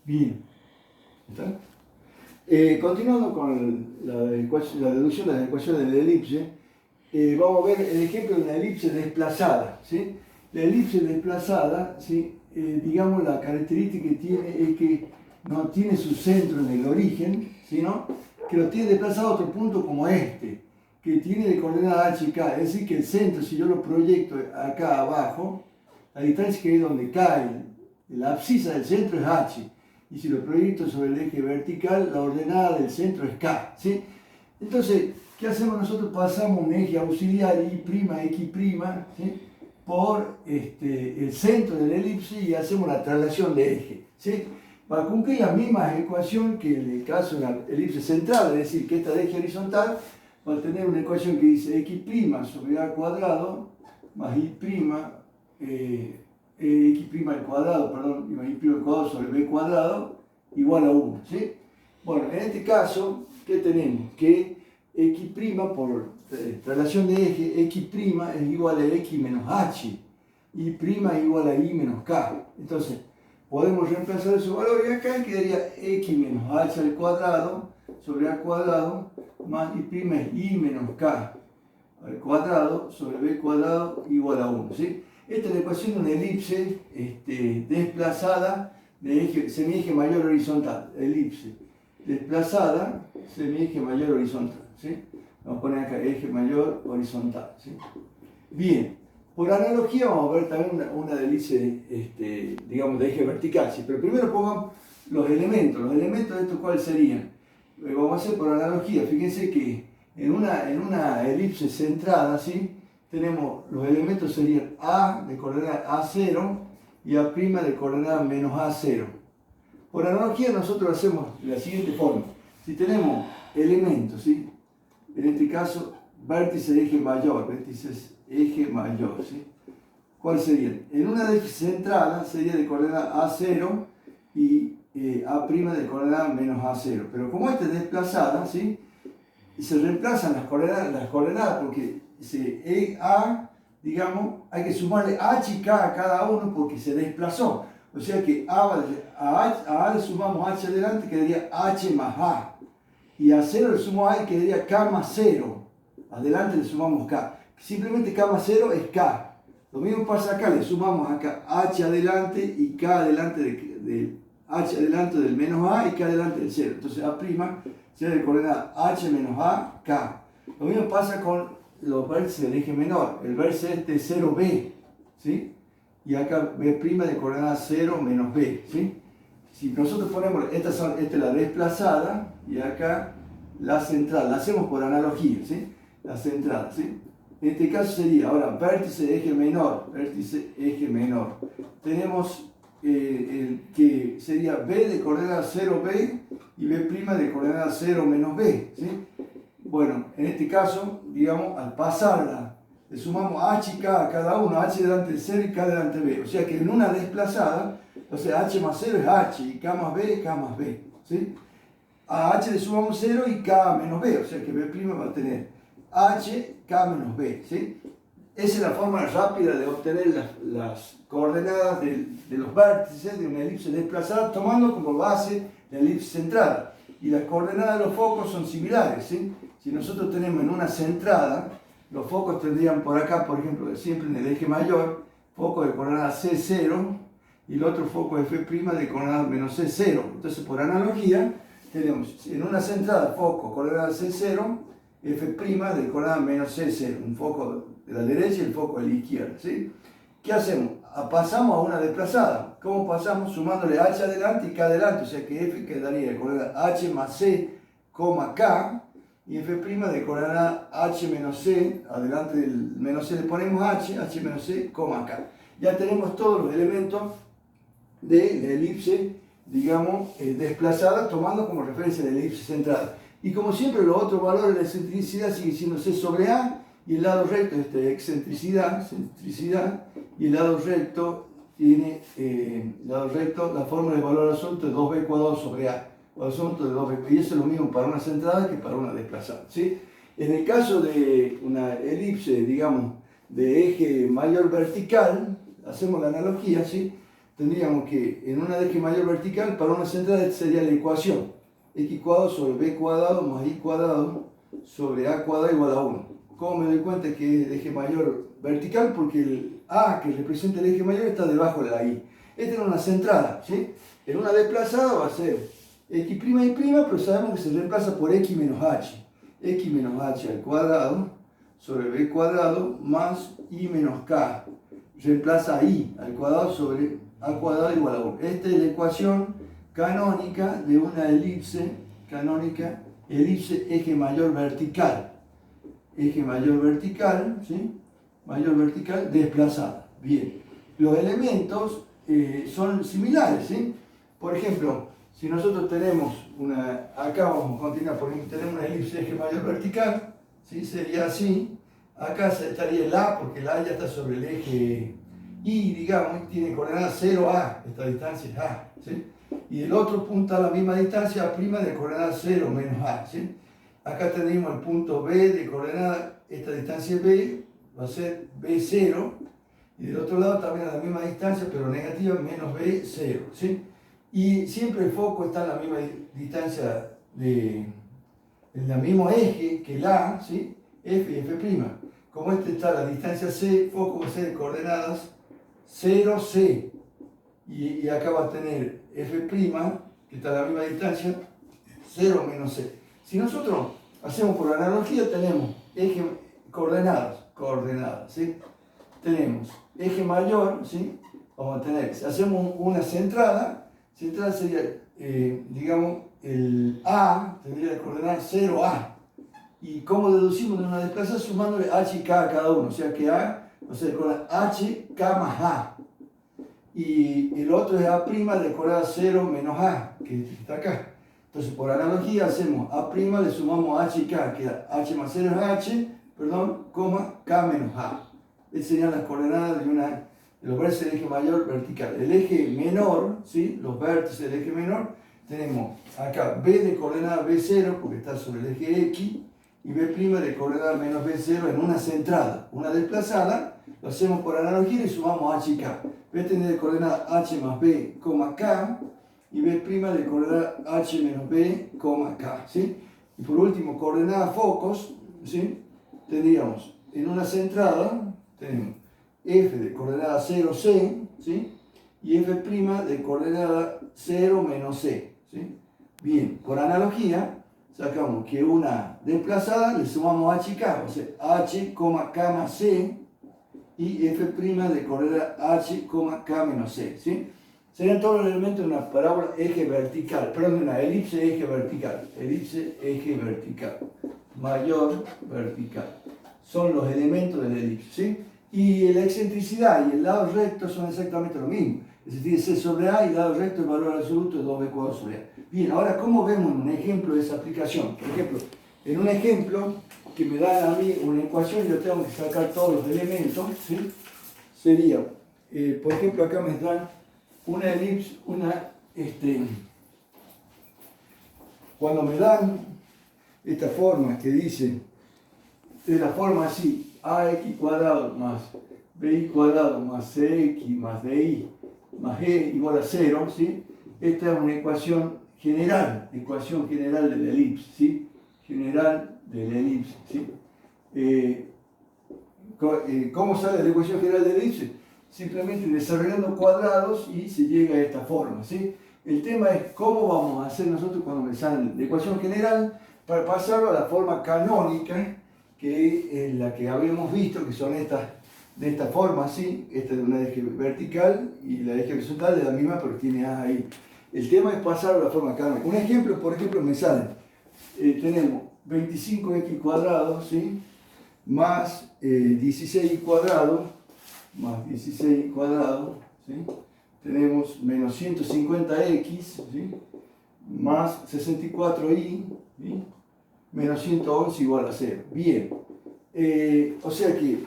Bien. ¿Está? Continuando con la deducción de las ecuaciones de la elipse, vamos a ver el ejemplo de una elipse desplazada. ¿Sí? La elipse desplazada, ¿sí? Digamos, la característica que tiene es que no tiene su centro en el origen, sino que lo tiene desplazado a otro punto como este, que tiene de coordenada h y k. Es decir, que el centro, si yo lo proyecto acá abajo, la distancia que es donde cae la abscisa del centro es h. Y si lo proyecto sobre el eje vertical, la ordenada del centro es k. ¿Sí? Entonces, ¿qué hacemos nosotros? Pasamos un eje auxiliar I', X', ¿sí? Por el centro de la elipse y hacemos la traslación de eje. ¿Sí? Para cumplir la misma ecuación que en el caso de la elipse central, es decir, que esta de eje horizontal, va a tener una ecuación que dice x' sobre a cuadrado más y', x' al cuadrado, perdón, más y' al cuadrado sobre b cuadrado igual a 1. ¿Sí? Bueno, en este caso, ¿qué tenemos? Que x' por relación de eje, x' es igual a x menos h, y' es igual a y menos k. Entonces, podemos reemplazar su valor y acá quedaría x menos h al cuadrado sobre a cuadrado más y' es y menos k al cuadrado sobre b cuadrado igual a 1. ¿Sí? Esta es la ecuación de una elipse desplazada de eje, semieje mayor horizontal. Elipse desplazada, semieje mayor horizontal. ¿Sí? Vamos a poner acá eje mayor horizontal. ¿Sí? Bien, por analogía vamos a ver también una elipse, digamos, de eje vertical. ¿Sí? Pero primero pongamos los elementos. Los elementos de estos, ¿cuáles serían? Vamos a hacer por analogía. Fíjense que en una elipse centrada, ¿sí? Tenemos, los elementos serían A de coordenada A0 y A' de coordenada menos A0. Por analogía nosotros hacemos de la siguiente forma. Si tenemos elementos, ¿sí? En este caso, vértice de eje mayor, vértices eje mayor, ¿sí? ¿Cuál sería? En una elipse centrada sería de coordenada A0 y A' de coordenada menos A0. Pero como esta es desplazada, ¿sí? Se reemplazan las coordenadas porque A, digamos, hay que sumarle h y k a cada uno porque se desplazó. O sea que a le sumamos h adelante, quedaría h más a. Y a 0 le sumo a y quedaría k más 0. Adelante le sumamos k. Simplemente k más 0 es k. Lo mismo pasa acá, le sumamos acá h adelante y k adelante h adelante del menos a y k adelante del 0. Entonces a' será de coordenada h menos a, k. Lo mismo pasa con los vértices del eje menor. El vértice es 0b, ¿sí? Y acá b' de coordenada 0 menos b, ¿sí? Si nosotros ponemos, esta es la desplazada y acá la central, la hacemos por analogía, ¿sí? La central, ¿sí? En este caso sería, ahora, vértice de eje menor, tenemos que sería b de coordenada 0b y b' de coordenada 0 menos b, ¿sí? Bueno, en este caso, digamos, al pasarla, le sumamos h y k a cada uno, h delante de 0 y k delante de b. O sea que en una desplazada, o sea, h más 0 es h y k más b es k más b, ¿sí? A h le sumamos 0 y k menos b, o sea que b' va a tener h, k menos b, ¿sí? Esa es la forma rápida de obtener las coordenadas de los vértices de una elipse desplazada, tomando como base la elipse centrada. Y las coordenadas de los focos son similares, ¿sí? Si nosotros tenemos en una centrada, los focos tendrían por acá, por ejemplo, siempre en el eje mayor, foco de coordenada C0 y el otro foco F' de coordenada menos C0. Entonces, por analogía, tenemos en una centrada foco coordenada C0, F' de coordenada menos C0, un foco de la derecha y el foco de la izquierda, ¿sí? ¿Qué hacemos? Pasamos a una desplazada. ¿Cómo pasamos? Sumándole h adelante y k adelante, o sea que f quedaría de coordenada h más c, k, y f' de coordenada h menos c, adelante del menos c le ponemos h menos c, k. Ya tenemos todos los elementos de la elipse, digamos, desplazada, tomando como referencia la elipse centrada. Y como siempre, los otros valores de la excentricidad siguen siendo c sobre a, y el lado recto es excentricidad, y el lado recto tiene, la fórmula de valor absoluto es 2b cuadrado sobre a, valor absoluto de 2b, y eso es lo mismo para una centrada que para una desplazada, ¿sí? En el caso de una elipse, digamos, de eje mayor vertical, hacemos la analogía, ¿sí? tendríamos que en una eje mayor vertical, para una centrada sería la ecuación x cuadrado sobre b cuadrado más y cuadrado sobre a cuadrado igual a 1. ¿Cómo me doy cuenta que es el eje mayor vertical? Porque el a que representa el eje mayor está debajo de la y. Esta es una centrada, ¿sí? En una desplazada va a ser x' y', pero sabemos que se reemplaza por x menos h. X menos h al cuadrado sobre b cuadrado más y menos k. Reemplaza a y al cuadrado sobre a cuadrado igual a 1. Esta es la ecuación canónica de una elipse, canónica, elipse eje mayor vertical. Eje mayor vertical, ¿sí? Mayor vertical desplazada. Bien. Los elementos son similares, ¿sí? Por ejemplo, si nosotros tenemos acá vamos a continuar, por ejemplo, tenemos una elipse eje mayor vertical, ¿sí? Sería así. Acá estaría el A, porque el A ya está sobre el eje Y, digamos, tiene coordenadas 0A, esta distancia es A, ¿sí? Y el otro punto a la misma distancia, A' de coordenadas 0 menos A, ¿sí? Acá tenemos el punto B de coordenada, esta distancia B va a ser B0, y del otro lado también a la misma distancia, pero negativa, menos B0, ¿sí? Y siempre el foco está en la misma distancia, en el mismo eje que el A, ¿sí? F y F'. Como este está a la distancia C, foco va a ser de coordenadas 0C. Y acá va a tener F', que está a la misma distancia, 0 menos C. Si nosotros hacemos por analogía, tenemos eje, coordenadas, ¿sí? Tenemos eje mayor, ¿sí? Vamos a tener, si hacemos una centrada sería, digamos, el A tendría la coordenada 0A. ¿Y cómo deducimos de una desplazada? Sumándole h y k a cada uno. O sea que A, o sea, con h, k más A. Y el otro es A' de coordenada 0 menos A, que está acá. Entonces, por analogía, hacemos A', le sumamos h y k, que h más 0 es h, coma, k menos A. Estas serían las coordenadas de los vértices del eje mayor vertical. El eje menor, ¿sí? Los vértices del eje menor, tenemos acá B de coordenada B0, porque está sobre el eje X, y B' de coordenada menos B0 en una centrada. Una desplazada, lo hacemos por analogía y sumamos h y k. B tiene de coordenada h más b, k, y B' de coordenada h menos b, k, ¿sí? Y por último, coordenadas focos, ¿sí? Tendríamos en una centrada, tenemos f de coordenada 0c, ¿sí? Y f' de coordenada 0 menos c, ¿sí? Bien, por analogía, sacamos que una desplazada le sumamos h y k, o sea, h, k más c, y f' de coordenada h, k menos c, ¿sí? Serían todos los elementos de una parábola eje vertical, perdón, de una elipse eje vertical, mayor vertical. Son los elementos de la elipse, ¿sí? Y la excentricidad y el lado recto son exactamente lo mismo. Es decir, C sobre A y lado recto el valor absoluto es 2B cuadrado sobre A. Bien, ahora, ¿cómo vemos un ejemplo de esa aplicación? Por ejemplo, en un ejemplo que me da a mí una ecuación, yo tengo que sacar todos los elementos, ¿sí? Sería, por ejemplo, acá me dan una elipse, cuando me dan esta forma que dice, de la forma así, ax cuadrado más bi cuadrado más cx más di más e igual a 0, ¿sí? Esta es una ecuación general de la elipse, ¿sí? General de la elipse, ¿sí? ¿Cómo sale la ecuación general de la elipse? Simplemente desarrollando cuadrados y se llega a esta forma, ¿sí? El tema es cómo vamos a hacer nosotros cuando me sale la ecuación general para pasarlo a la forma canónica, que es la que habíamos visto, que son estas, de esta forma, ¿sí? Esta de una eje vertical y la eje horizontal de la misma, pero tiene A ahí. El tema es pasarlo a la forma canónica. Un ejemplo, por ejemplo, me sale, tenemos 25x cuadrado, ¿sí? Más 16y cuadrado, ¿sí? Tenemos menos 150x, ¿sí? Más 64y, ¿sí? Menos 111 igual a 0. Bien, o sea que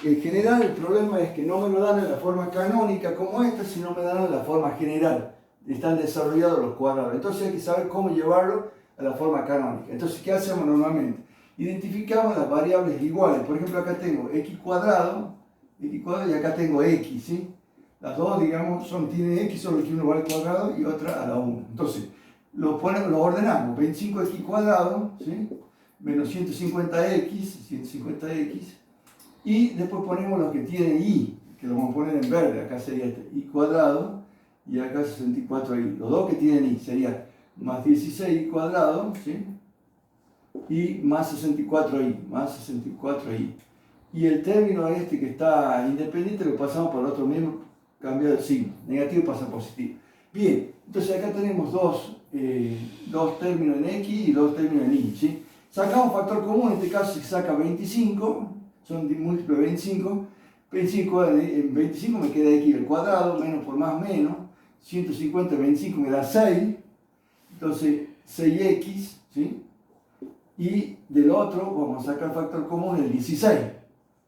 en general el problema es que no me lo dan en la forma canónica como esta, sino me dan en la forma general. Están desarrollados los cuadrados. Entonces hay que saber cómo llevarlo a la forma canónica. Entonces, ¿qué hacemos normalmente? Identificamos las variables iguales. Por ejemplo, acá tengo x cuadrado y acá tengo x, ¿sí? Las dos, digamos, tienen x, solo que uno va al cuadrado y otra a la 1. Entonces, lo ordenamos, 25x cuadrado, ¿sí? Menos 150x, y después ponemos los que tienen y, que lo vamos a poner en verde, acá sería y cuadrado, y acá 64y. Los dos que tienen y serían más 16y cuadrado, ¿sí? Y más 64y. Y el término este que está independiente lo pasamos para el otro miembro, cambiado el signo. Negativo pasa a positivo. Bien, entonces acá tenemos dos términos en x y dos términos en y, ¿sí? Sacamos factor común, en este caso se saca 25, son múltiplos de 25. 25 en 25 me queda x al cuadrado, menos por más menos. 150 en 25 me da 6, entonces 6x, ¿sí? Y del otro vamos a sacar factor común el 16.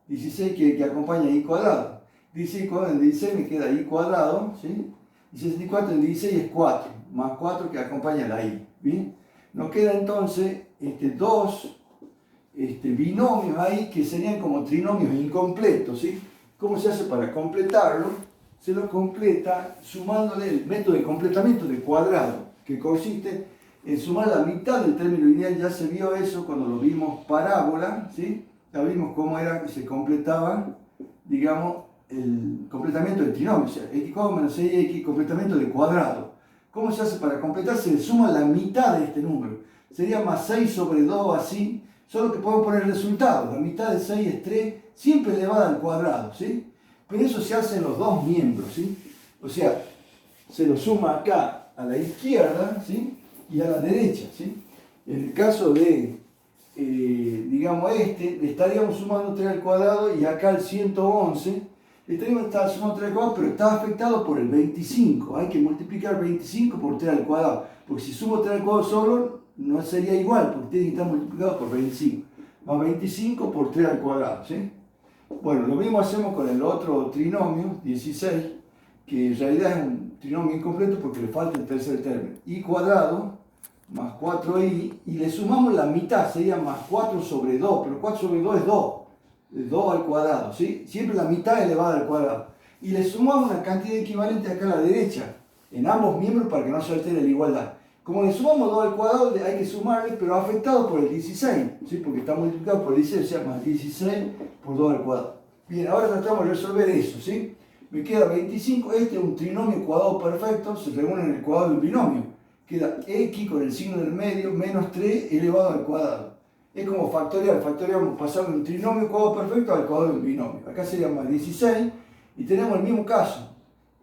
16 que acompaña y cuadrado. 16 cuadrado en 16 me queda y cuadrado, ¿sí? Y 64 en 16 es 4, más 4 que acompaña la y. ¿Bien? Nos queda entonces dos binomios ahí que serían como trinomios incompletos, ¿sí? ¿Cómo se hace para completarlo? Se lo completa sumándole el método de completamiento de cuadrado, que consiste en sumar la mitad del término lineal. Ya se vio eso cuando lo vimos parábola, ¿sí? Ya vimos cómo era que se completaba, digamos, el completamiento del trinomio, o sea, x cuadrado menos 6x, completamiento de cuadrado. ¿Cómo se hace para completar? Se le suma la mitad de este número. Sería más 6 sobre 2, así, solo que podemos poner el resultado. La mitad de 6 es 3, siempre elevada al cuadrado, ¿sí? Pero eso se hace en los dos miembros, ¿sí? O sea, se lo suma acá a la izquierda, ¿sí? Y a la derecha, ¿sí? En el caso de, digamos, le estaríamos sumando 3 al cuadrado y acá el 111, le estaríamos sumando 3 al cuadrado, pero está afectado por el 25. Hay que multiplicar 25 por 3 al cuadrado, porque si sumo 3 al cuadrado solo, no sería igual, porque tiene que estar multiplicado por 25. Más 25 por 3 al cuadrado, ¿sí? Bueno, lo mismo hacemos con el otro trinomio, 16, que en realidad es un trinomio incompleto porque le falta el tercer término. Y cuadrado más 4y, y le sumamos la mitad, sería más 4 sobre 2, pero 4 sobre 2 es 2, es 2 al cuadrado, ¿sí? Siempre la mitad elevada al cuadrado. Y le sumamos una cantidad equivalente acá a la derecha, en ambos miembros para que no se altere la igualdad. Como le sumamos 2 al cuadrado, hay que sumarle, pero afectado por el 16, ¿sí? Porque está multiplicado por el 16, o sea, más 16 por 2 al cuadrado. Bien, ahora tratamos de resolver eso, ¿sí? Me queda 25, este es un trinomio cuadrado perfecto, se reúne en el cuadrado del binomio. Queda x con el signo del medio menos 3 elevado al cuadrado. Es como factoriamos pasando de un trinomio cuadrado perfecto al cuadrado del binomio. Acá sería más 16 y tenemos el mismo caso.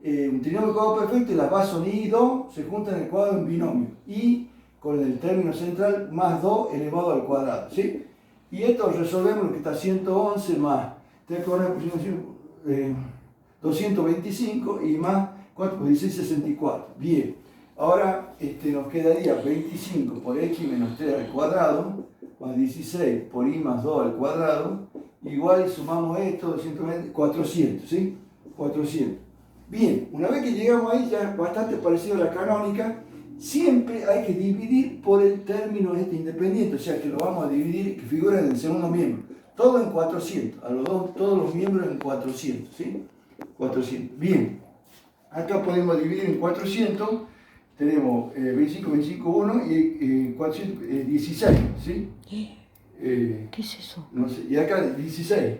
Un trinomio cuadrado perfecto y las bases son y 2 se juntan en el cuadrado de un binomio. Y con el término central más 2 elevado al cuadrado, ¿sí? Y esto resolvemos lo que está 111 más 3 225 y más 4 por 16, 64. Bien, ahora nos quedaría 25 por x menos 3 al cuadrado, más 16 por y más 2 al cuadrado, igual y sumamos esto, 220, 400, ¿sí? 400. Bien, una vez que llegamos ahí, ya es bastante parecido a la canónica, siempre hay que dividir por el término independiente, o sea que lo vamos a dividir, que figura en el segundo miembro. Todo en 400, todos los miembros en 400, ¿sí? 400. Bien, acá podemos dividir en 400, tenemos 25, 25, 1 y 400, 16, ¿sí? ¿Qué es eso? No sé, y acá 16,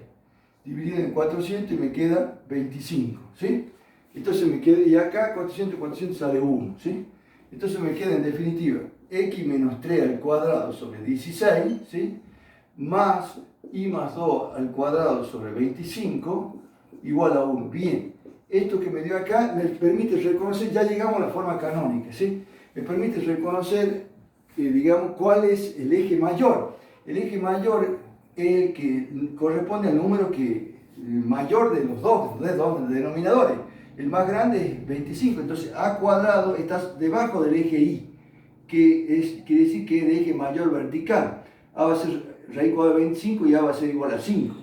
dividido en 400 y me queda 25, ¿sí? Entonces me queda, y acá 400, 400 sale 1, ¿sí? Entonces me queda en definitiva x menos 3 al cuadrado sobre 16, ¿sí? Más y más 2 al cuadrado sobre 25 igual a 1. Bien, esto que me dio acá me permite reconocer, ya llegamos a la forma canónica, ¿sí? Me permite reconocer, digamos, cuál es el eje mayor. El eje mayor es el que corresponde al número mayor de los dos denominadores. El más grande es 25, entonces a cuadrado está debajo del eje y, quiere decir que es el eje mayor vertical. A va a ser raíz cuadrada de 25 y a va a ser igual a 5.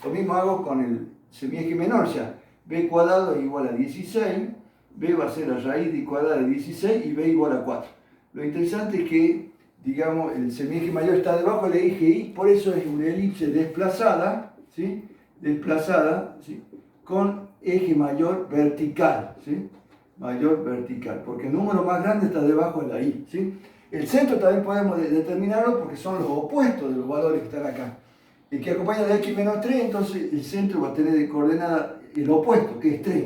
Lo mismo hago con el semieje menor, o sea, b cuadrado es igual a 16, b va a ser la raíz de cuadrada de 16 y b igual a 4. Lo interesante es que, digamos, el semieje mayor está debajo del eje y, por eso es una elipse desplazada, ¿sí? Desplazada, ¿sí? Con eje mayor vertical, ¿sí? Mayor vertical, porque el número más grande está debajo de la I, ¿sí? El centro también podemos determinarlo porque son los opuestos de los valores que están acá. El que acompaña a la X menos 3, entonces el centro va a tener de coordenada el opuesto, que es 3.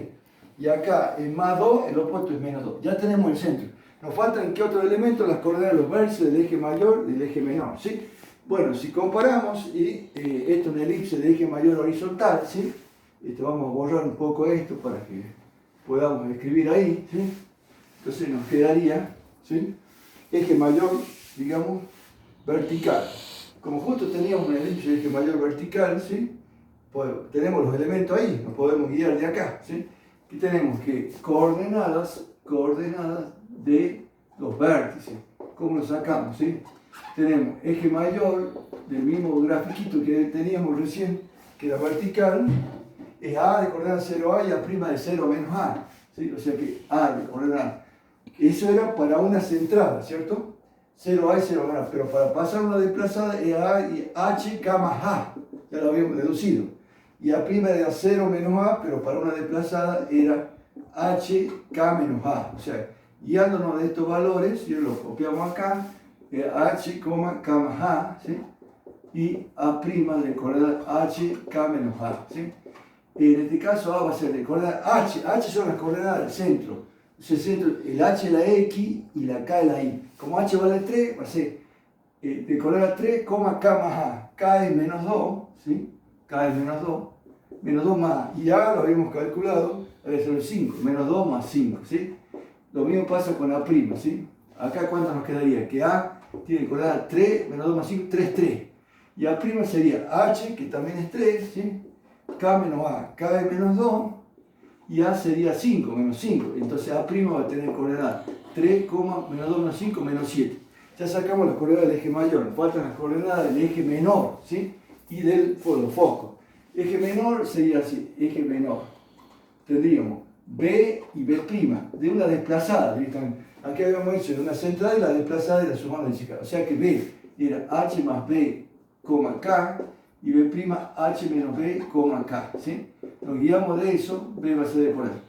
Y acá en más 2, el opuesto es menos 2. Ya tenemos el centro. Nos faltan, ¿qué otro elemento? Las coordenadas de los vértices del eje mayor y del eje menor, ¿sí? Bueno, si comparamos, y esto es una elipse de eje mayor horizontal, ¿sí? Vamos a borrar un poco esto para que podamos escribir ahí, ¿sí? Entonces nos quedaría, ¿sí? Eje mayor, digamos, vertical. Como justo teníamos una elipse de eje mayor vertical, ¿sí? Pues tenemos los elementos ahí, nos podemos guiar de acá, ¿sí? Aquí tenemos que coordenadas de los vértices. ¿Cómo lo sacamos, sí? Tenemos eje mayor del mismo grafiquito que teníamos recién, que era vertical, es A de coordenada 0A y A' de 0 menos A, ¿sí? O sea que A de coordenada. Eso era para una centrada, ¿cierto? 0A y 0 menos A, pero para pasar una desplazada es A y H, más A, ya lo habíamos deducido. Y A' era 0 menos A, pero para una desplazada era H, K menos A. O sea, guiándonos de estos valores, y lo copiamos acá, H, K más A, ¿sí? Y A' de coordenada H, K menos A, ¿sí? En este caso A va a ser de coordenada H. H son las coordenadas del centro. El H es la X y la K es la Y. Como H vale 3, va a ser de coordenada 3, K más A. K es menos 2, ¿sí? K es menos 2 más A. Y A lo habíamos calculado, debe ser el 5, menos 2 más 5, ¿sí? Lo mismo pasa con A', ¿sí? Acá ¿cuánto nos quedaría? Que A tiene coordenada 3, menos 2 más 5, 3, 3. Y A' sería H, que también es 3, ¿sí? K menos A, K es menos 2, y A sería 5, menos 5. Entonces A' va a tener coordenada 3, menos 2 más 5, menos 7. Ya sacamos las coordenadas del eje mayor, nos faltan las coordenadas del eje menor, ¿sí? Y del foco. Eje menor sería así, eje menor. Tendríamos B y B' de una desplazada directamente. Aquí habíamos hecho de una central y la desplazada era sumando en chica. O sea que B era H más B, K, y B' H menos B, K, ¿sí? Nos guiamos de eso, B va a ser de por ahí.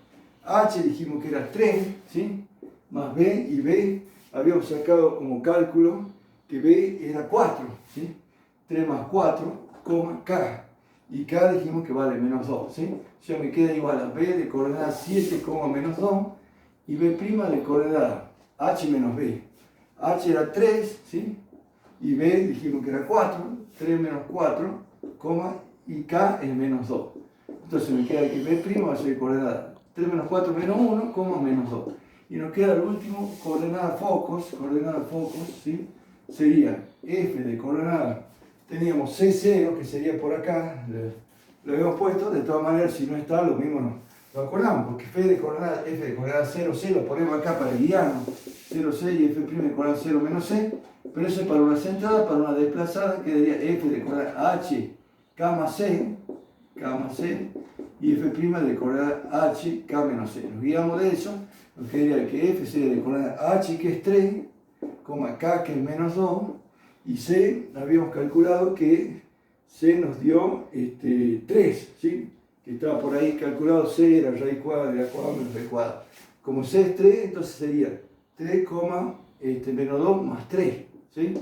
H dijimos que era 3, ¿sí? Más B, y B habíamos sacado como cálculo que B era 4, ¿sí? 3 más 4, K. Y K dijimos que vale menos 2, ¿sí? O sea, me queda igual a B de coordenada 7, menos 2, y B' de coordenada H menos B. H era 3, ¿sí? Y B dijimos que era 4, 3 menos 4, y K es menos 2. Entonces me queda que B' va a ser coordenada 3 menos 4 menos 1, menos 2. Y nos queda el último, coordenada focos, ¿sí? Sería F de coordenada, teníamos C0, que sería por acá, lo habíamos puesto, de todas maneras si no está, lo mismo no. Lo acordamos, porque F de coordenada 0, C, lo ponemos acá para guiarnos, 0, C y F' de coordenada 0 menos C, pero eso es para una centrada, para una desplazada, quedaría F de coordenada H, K más C, y F' de coordenada H, K menos C. Nos guiamos de eso, nos quedaría que F sería de coordenada H, que es 3, K, que es menos 2, y C, habíamos calculado que C nos dio 3, ¿sí? Que estaba por ahí calculado, C era raíz cuadrada de A cuadrada menos B cuadrada. Como C es 3, entonces sería 3, menos 2 más 3, ¿sí?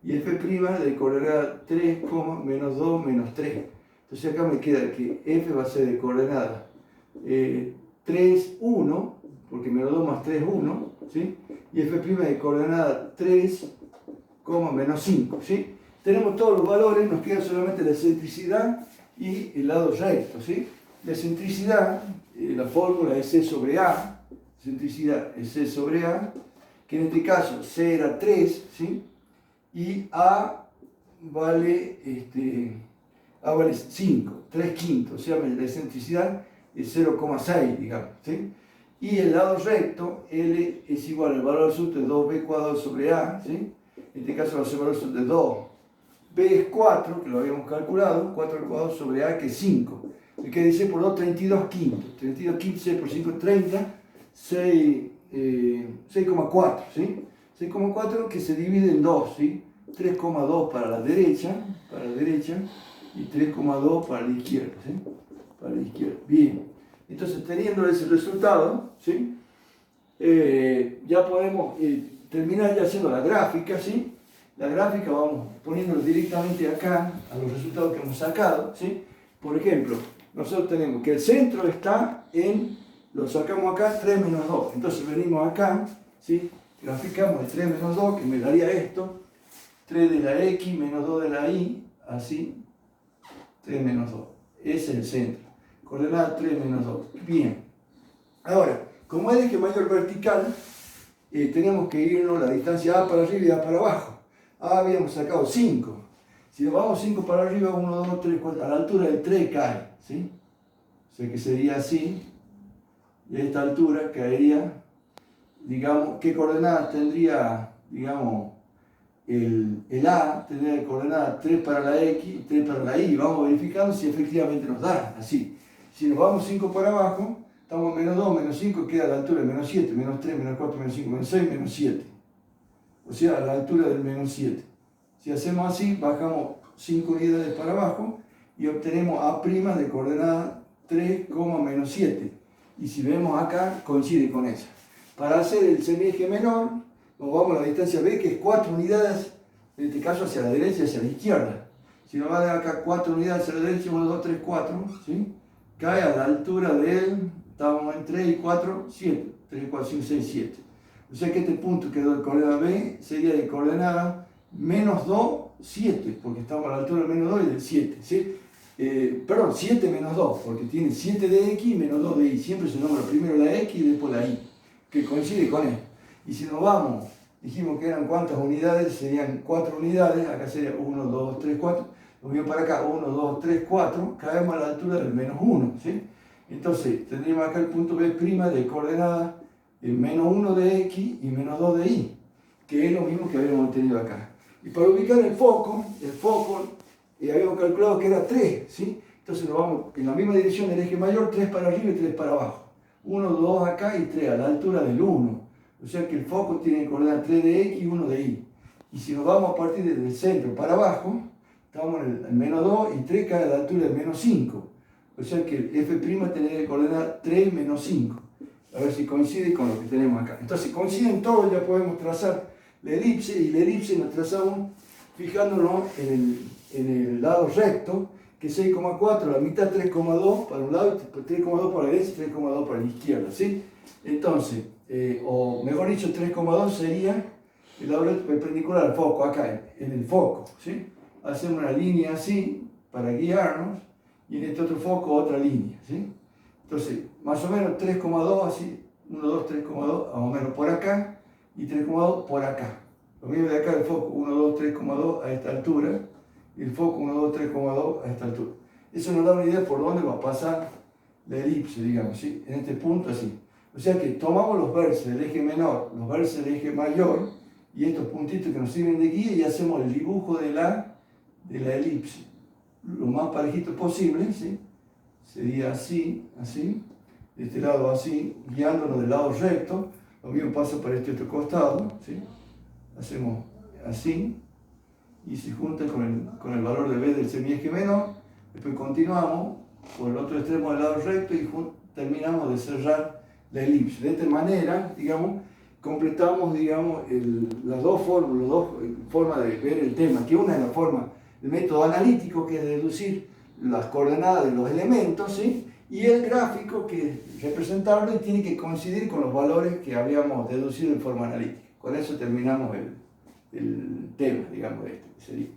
Y F' de coordenada 3, menos 2 menos 3. Entonces acá me queda que F va a ser de coordenada 3, 1, porque menos 2 más 3, 1, ¿sí? Y F' de coordenada 3, menos 5, ¿sí? Tenemos todos los valores, nos queda solamente la excentricidad y el lado recto, ¿sí? La excentricidad, la fórmula es C sobre A, excentricidad es C sobre A, que en este caso C era 3, ¿sí? Y A vale 5, 3 quintos, o sea, la excentricidad es 0,6, digamos, ¿sí? Y el lado recto, L es igual al valor absoluto de 2B cuadrado sobre A, ¿sí? En este caso va a ser el valor absoluto de 2. B es 4, que lo habíamos calculado, 4 al cuadrado sobre A, que es 5. Me queda dice por 2, 32 quintos. 32 quintos, 6 por 5, 30, 6,4, ¿sí? 6,4 que se divide en 2, ¿sí? 3,2 para la derecha, y 3,2 para la izquierda, ¿sí? Para la izquierda. Bien. Entonces, teniendo ese resultado, ¿sí? Ya podemos terminar ya haciendo la gráfica, ¿sí? La gráfica vamos poniéndolo directamente acá, a los resultados que hemos sacado, ¿sí? Por ejemplo, nosotros tenemos que el centro está en, lo sacamos acá, 3 menos 2. Entonces venimos acá, ¿sí? Graficamos el 3 menos 2, que me daría esto, 3 de la X menos 2 de la Y, así, 3 menos 2. Ese es el centro. Coordenada 3 menos 2. Bien. Ahora, como es eje mayor vertical, tenemos que irnos la distancia A para arriba y A para abajo. A habíamos sacado 5. Si nos vamos 5 para arriba, 1, 2, 3, 4, a la altura del 3 cae, ¿sí? O sea que sería así. Y a esta altura caería, digamos, ¿qué coordenadas tendría, digamos, el A? Tendría coordenadas 3 para la X y 3 para la Y. Vamos verificando si efectivamente nos da, así. Si nos vamos 5 para abajo, estamos en menos 2, menos 5, queda a la altura de menos 7, menos 3, menos 4, menos 5, menos 6, menos 7. O sea, a la altura del menos 7. Si hacemos así, bajamos 5 unidades para abajo y obtenemos A' de coordenada 3, menos 7. Y si vemos acá, coincide con esa. Para hacer el semieje menor, nos vamos a la distancia B, que es 4 unidades, en este caso hacia la derecha y hacia la izquierda. Si nos va de acá 4 unidades hacia la derecha, 1, 2, 3, 4, ¿sí? Cae a la altura del, estamos en 3 y 4, 7. 3, 4, 5, 6, 7. O sea que este punto quedó de coordenada B, sería de coordenada menos 2, 7, porque estamos a la altura del menos 2 y del 7, ¿sí? Perdón, 7 menos 2, porque tiene 7 de X y menos 2 de Y. Siempre se nombra primero la X y después la Y, que coincide con esto. Y si nos vamos, dijimos que eran cuántas unidades, serían 4 unidades, acá sería 1, 2, 3, 4. Lo mismo para acá, 1, 2, 3, 4, caemos a la altura del menos 1, ¿sí? Entonces, tendríamos acá el punto B' de coordenada menos 1 de X y menos 2 de Y, que es lo mismo que habíamos tenido acá. Y para ubicar el foco habíamos calculado que era 3, ¿sí? Entonces nos vamos en la misma dirección del eje mayor, 3 para arriba y 3 para abajo. 1, 2 acá y 3 a la altura del 1. O sea que el foco tiene coordenada 3 de X y 1 de Y. Y si nos vamos a partir desde el centro para abajo, estamos en el menos 2 y 3 cae a la altura del menos 5. O sea que el F' tiene coordenada 3 menos 5. A ver si coincide con lo que tenemos acá. Entonces coinciden todos, ya podemos trazar la elipse, y la elipse nos trazamos fijándonos en el lado recto, que es 6,4, la mitad 3,2 para un lado, 3,2 para la derecha y 3,2 para la izquierda, ¿sí? Entonces, o mejor dicho, 3,2 sería el lado perpendicular al foco, acá en el foco, ¿sí? Hacemos una línea así para guiarnos, y en este otro foco otra línea, ¿sí? Entonces, más o menos 3,2 así, 1, 2, 3,2, más o menos por acá, y 3,2 por acá. Lo mismo de acá el foco, 1, 2, 3,2 a esta altura, y el foco 1, 2, 3,2 a esta altura. Eso nos da una idea por dónde va a pasar la elipse, digamos, ¿sí? En este punto así. O sea que tomamos los vértices del eje menor, los vértices del eje mayor, y estos puntitos que nos sirven de guía, y hacemos el dibujo de la elipse. Lo más parejito posible, ¿sí? Sería así, así, de este lado así, guiándonos del lado recto. Lo mismo pasa para este otro costado, ¿sí? Hacemos así, y se junta con el valor de B del semieje menor. Después continuamos por el otro extremo del lado recto y terminamos de cerrar la elipse. De esta manera, digamos, completamos, digamos, las dos formas de ver el tema, que una es la forma del método analítico, que es deducir las coordenadas de los elementos, ¿sí? Y el gráfico, que es representarlo y tiene que coincidir con los valores que habíamos deducido en forma analítica. Con eso terminamos el tema, digamos, de este, que sería.